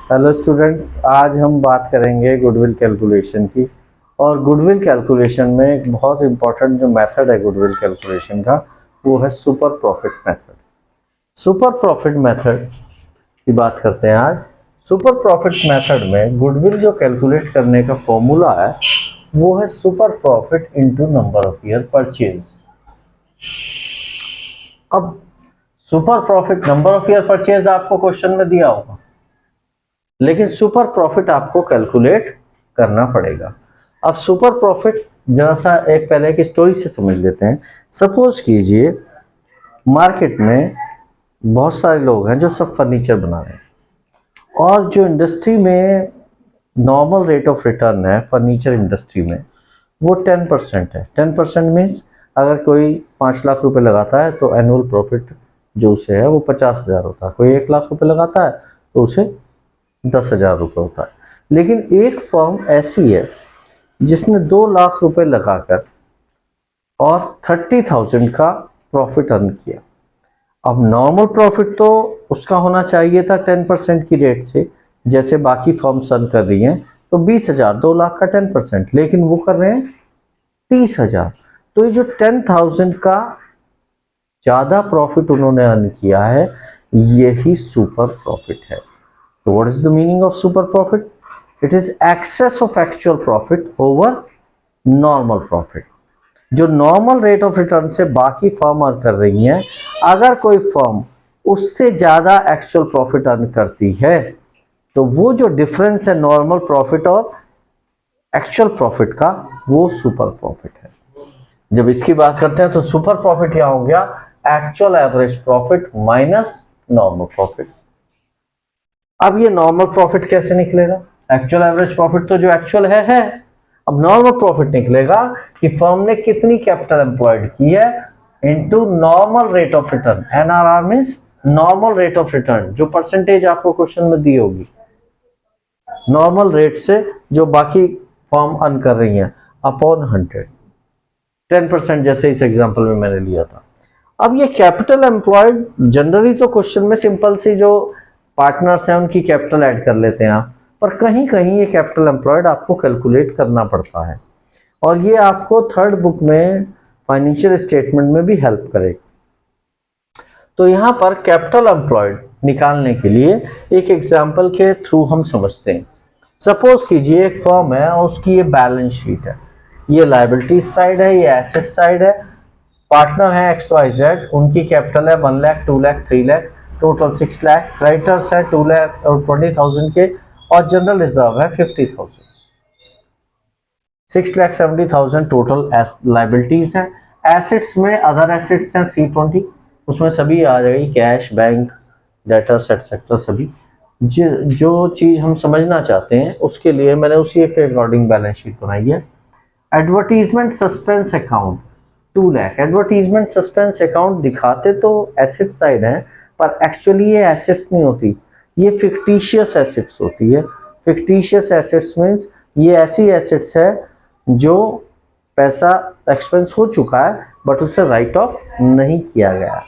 Hello students, आज हम बात करेंगे गुडविल कैलकुलेशन की। और गुडविल कैलकुलेशन में एक बहुत इंपॉर्टेंट जो मेथड है गुडविल कैलकुलेशन का, वो है super profit method. Super profit method की बात करते हैं आज। सुपर प्रॉफिट मेथड में गुडविल जो कैलकुलेट करने का फॉर्मूला है वो है super profit into number of year purchase. अब super profit number of year purchase आपको क्वेश्चन में दिया होगा, लेकिन सुपर प्रॉफिट आपको कैलकुलेट करना पड़ेगा। अब सुपर प्रॉफिट जरा सा एक पहले की स्टोरी से समझ लेते हैं। सपोज कीजिए मार्केट में बहुत सारे लोग हैं जो सब फर्नीचर बना रहे हैं, और जो इंडस्ट्री में नॉर्मल रेट ऑफ रिटर्न है फर्नीचर इंडस्ट्री में वो 10% है। 10% मीन्स अगर कोई 5 लाख रुपए लगाता है तो एनुअल प्रॉफिट जो उसे है वो 50,000 होता है। कोई 1 लाख रुपए लगाता है तो उसे 10,000 रुपये होता है। लेकिन एक फर्म ऐसी है जिसने 2 लाख रुपए लगाकर और 30,000 का प्रॉफिट अर्न किया। अब नॉर्मल प्रॉफिट तो उसका होना चाहिए था 10% की रेट से, जैसे बाकी फर्म्स अर्न कर रही हैं, तो 20,000, 2 लाख का 10%, लेकिन वो कर रहे हैं 30,000। तो ये जो 10,000 का ज्यादा प्रॉफिट उन्होंने अर्न किया है, यही सुपर प्रॉफिट है। So what is the meaning of super profit? It is excess of actual profit over normal profit. जो नॉर्मल रेट ऑफ रिटर्न से बाकी फर्म अर्न कर रही हैं, अगर कोई फर्म उससे ज्यादा एक्चुअल प्रॉफिट अर्न करती है तो वो जो डिफरेंस है नॉर्मल प्रॉफिट और एक्चुअल प्रॉफिट का, वो सुपर प्रॉफिट है। जब इसकी बात करते हैं तो सुपर प्रॉफिट क्या हो गया? Actual average profit minus normal profit. अब ये नॉर्मल प्रॉफिट कैसे निकलेगा? एक्चुअल एवरेज प्रॉफिट तो जो एक्चुअल है। अब नॉर्मल प्रॉफिट निकलेगा कि फर्म ने कितनी कैपिटल एम्प्लॉयड की है into normal rate of return. NRR means normal rate of return, जो परसेंटेज आपको क्वेश्चन में दी होगी नॉर्मल रेट से जो बाकी फर्म अर्न कर रही हैं अपॉन 100, 10% जैसे इस एग्जांपल में मैंने लिया था। अब ये कैपिटल एम्प्लॉयड जनरली तो क्वेश्चन में सिंपल सी जो पार्टनर्स हैं उनकी कैपिटल ऐड कर लेते हैं आप, पर कहीं कहीं ये कैपिटल एम्प्लॉयड आपको कैलकुलेट करना पड़ता है, और ये आपको थर्ड बुक में फाइनेंशियल स्टेटमेंट में भी हेल्प करेगा। तो यहाँ पर कैपिटल एम्प्लॉयड निकालने के लिए एक एग्जाम्पल के थ्रू हम समझते हैं। सपोज कीजिए एक फर्म है और उसकी ये बैलेंस शीट है, ये लायबिलिटी साइड है, ये एसेट साइड है। पार्टनर है XYZ, उनकी कैपिटल है 1 लाख, 2 लाख, 3 लाख, टोटल 6 लाख। क्रेडिटर्स है 2 लाख और 20,000 के, और जनरल रिजर्व है 50,000। 6,70,000 टोटल लाइबिलिटीज हैं। एसेट्स में अदर एसेट्स हैं 320, उसमें सभी आ जाएगी, कैश, बैंक, डेटर्स एटसेट्रा सभी। जो चीज हम समझना चाहते हैं उसके लिए मैंने उसी के अकॉर्डिंग बैलेंस शीट बनाई है। Advertisement suspense account 2 lakh. Advertisement suspense account दिखाते तो एसेट साइड है, पर एक्चुअली ये एसेट्स नहीं होती, ये फिक्टिशियस एसेट्स होती है। फिक्टिशियस एसेट्स मीन्स ये ऐसी एसेट्स है जो पैसा एक्सपेंस हो चुका है बट उसे राइट ऑफ नहीं किया गया।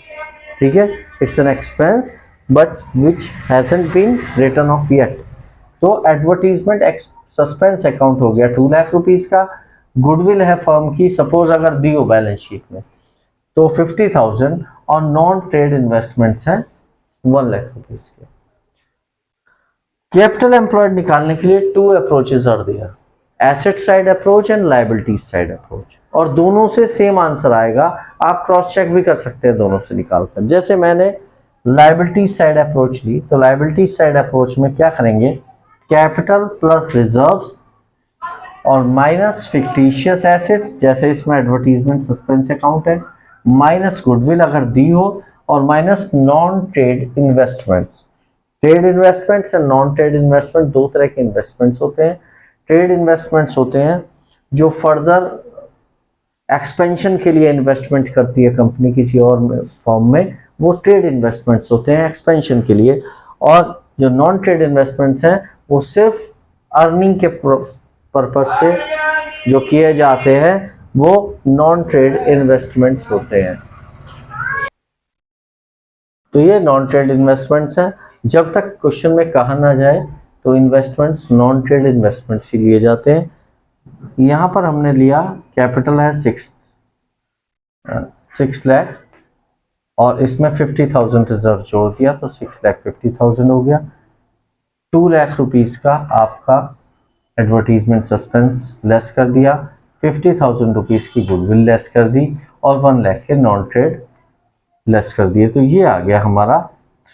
ठीक है, it's an expense but which hasn't been written off yet. तो एडवर्टीजमेंट सस्पेंस अकाउंट हो गया 2 लाख रुपीज का। गुडविल है फर्म की, सपोज अगर दी हो बैलेंस शीट में तो 50,000, और नॉन ट्रेड इन्वेस्टमेंट्स हैं 1 लाख रुपीज के। कैपिटल एम्प्लॉयड निकालने के लिए 2 approaches are there, asset side approach and liability side approach, और दोनों से सेम आंसर आएगा। आप क्रॉस चेक भी कर सकते हैं दोनों से निकालकर। जैसे मैंने लायबिलिटी साइड अप्रोच ली, तो लायबिलिटी साइड अप्रोच में क्या करेंगे? कैपिटल प्लस रिजर्व्स और माइनस फिक्टिशियस एसेट्स, जैसे इसमें एडवर्टीजमेंट सस्पेंस अकाउंट है, माइनस गुडविल अगर दी हो, और minus non trade investments. Trade investments and non trade investment दो तरह के इन्वेस्टमेंट्स होते हैं। ट्रेड इन्वेस्टमेंट्स होते हैं जो फर्दर एक्सपेंशन के लिए इन्वेस्टमेंट करती है कंपनी किसी और फॉर्म में, वो ट्रेड इन्वेस्टमेंट्स होते हैं एक्सपेंशन के लिए। और जो नॉन ट्रेड इन्वेस्टमेंट्स हैं वो सिर्फ अर्निंग के पर्पज से जो किए जाते हैं, वो नॉन ट्रेड इन्वेस्टमेंट्स होते हैं। तो ये नॉन ट्रेड इन्वेस्टमेंट्स हैं। जब तक क्वेश्चन में कहा ना जाए तो इन्वेस्टमेंट्स नॉन ट्रेड इन्वेस्टमेंट्स ही लिए जाते हैं। यहाँ पर हमने लिया कैपिटल है 6 लाख और इसमें 50,000 रिजर्व जोड़ दिया तो 6,50,000 हो गया। 2 लाख रुपीस का आपका एडवर्टीजमेंट सस्पेंस लेस कर दिया, 50,000 रुपीस की गुडविल लेस कर दी और 1 लाख के नॉन ट्रेड लेस कर दिए। तो ये आ गया हमारा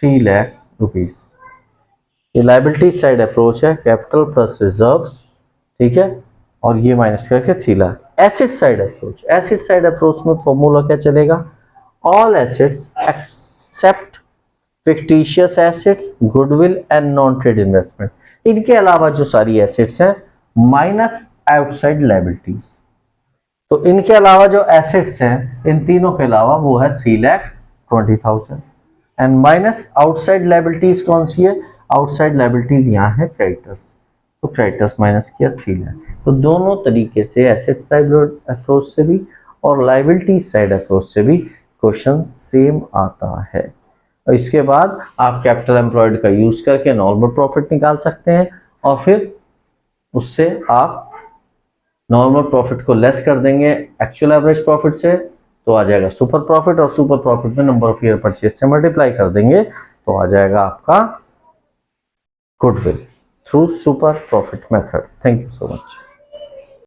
3 लाख रुपीस। ये लायबिलिटी साइड अप्रोच है, कैपिटल प्लस रिजर्व्स, ठीक है, और ये माइनस करके 3 lakh. Asset side approach, asset side approach में फॉर्मूला क्या चलेगा, all assets except fictitious assets, goodwill and non trade investment, इनके अलावा जो सारी एसेट्स हैं माइनस आउटसाइड लायबिलिटीज। तो इनके अलावा जो एसेट्स हैं इन तीनों के अलावा वो है 3,20,000 एंड माइनस आउटसाइड लायबिलिटीज कौन सी है, आउटसाइड लायबिलिटीज यहाँ है क्रेडिटर्स, तो क्रेडिटर्स माइनस किया 3 लाख। तो दोनों तरीके से एसेट साइड अप्रोच से भी और लायबिलिटी साइड अप्रोच से भी क्वेश्चन सेम आता है। और इसके बाद आप कैपिटल एम्प्लॉयड का यूज करके नॉर्मल प्रॉफिट निकाल सकते हैं और फिर उससे आप नॉर्मल प्रॉफिट को लेस कर देंगे एक्चुअल एवरेज प्रॉफिट से, तो आ जाएगा सुपर प्रॉफिट, और सुपर प्रॉफिट में नंबर ऑफ ईयर परचेज से मल्टीप्लाई कर देंगे तो आ जाएगा आपका goodwill through super profit method. Thank you so much.